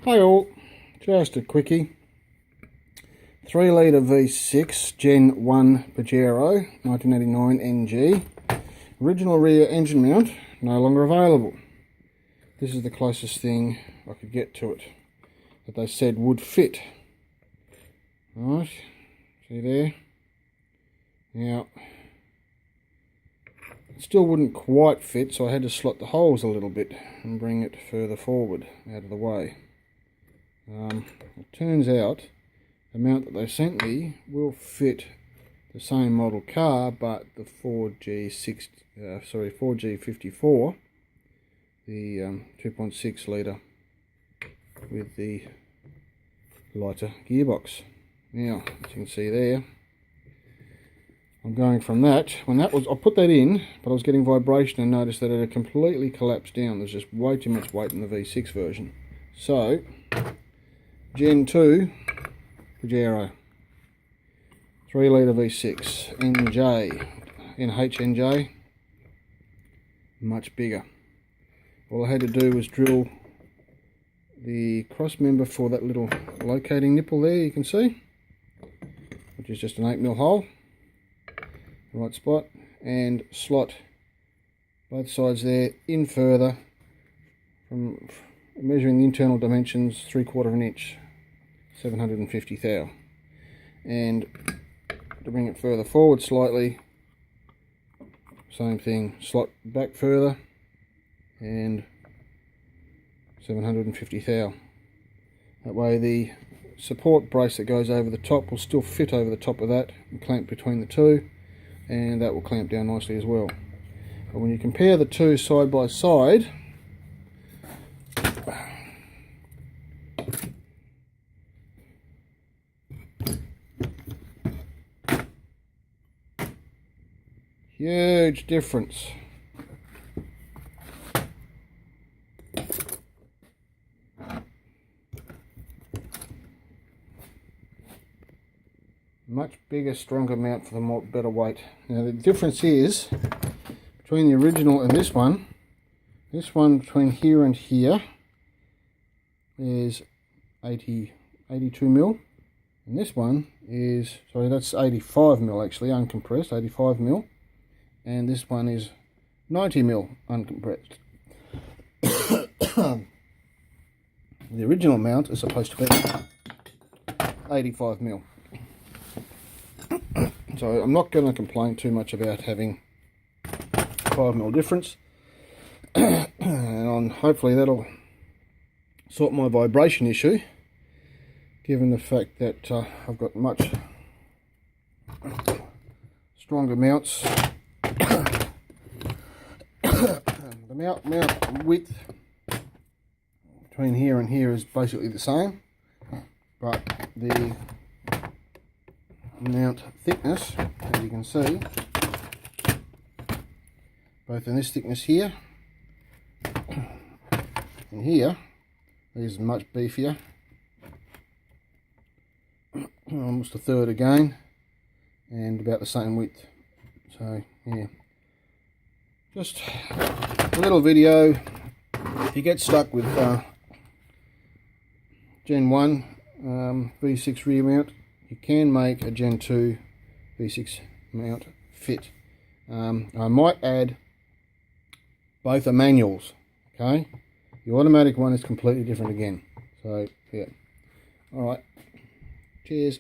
Hi all, just a quickie. 3 litre V6 Gen 1 Pajero 1989 NG. Original rear engine mount, no longer available. This is the closest thing I could get to it that they said would fit. Right, see there? Now, it still wouldn't quite fit, so I had to slot the holes a little bit and bring it further forward out of the way. It turns out the mount that they sent me will fit the same model car, but the 4G54, the 2.6 litre with the lighter gearbox. Now, as you can see there, I'm going from that. I put that in, but I was getting vibration and noticed that it had completely collapsed down. There's just way too much weight in the V6 version. So, Gen 2 Pajero 3 litre V6 NHNJ, much bigger. All I had to do was drill the cross member for that little locating nipple there, you can see, which is just an 8mm hole, the right spot, and slot both sides there in further, from measuring the internal dimensions, 3/4 inch, 750 thou, and to bring it further forward slightly, same thing, slot back further and 750 thou. That way the support brace that goes over the top will still fit over the top of that and clamp between the two, and that will clamp down nicely as well. But when you compare the two side by side, huge difference. Much bigger, stronger mount for the better weight. Now the difference is between the original and this one between here and here is 82mm, and this one is, sorry, that's 85mm actually, uncompressed, 85mm, and this one is 90mm uncompressed. The original mount is supposed to be 85mm. So I'm not going to complain too much about having 5mm difference, and hopefully that'll sort my vibration issue, given the fact that I've got much stronger mounts. The mount width between here and here is basically the same, but the mount thickness, as you can see, both in this thickness here and here, is much beefier, almost a third again, and about the same width. So yeah, just a little video. If you get stuck with Gen 1 V6 rear mount, you can make a Gen 2 V6 mount fit. I might add both are manuals, okay? The automatic one is completely different again. So yeah, alright, cheers.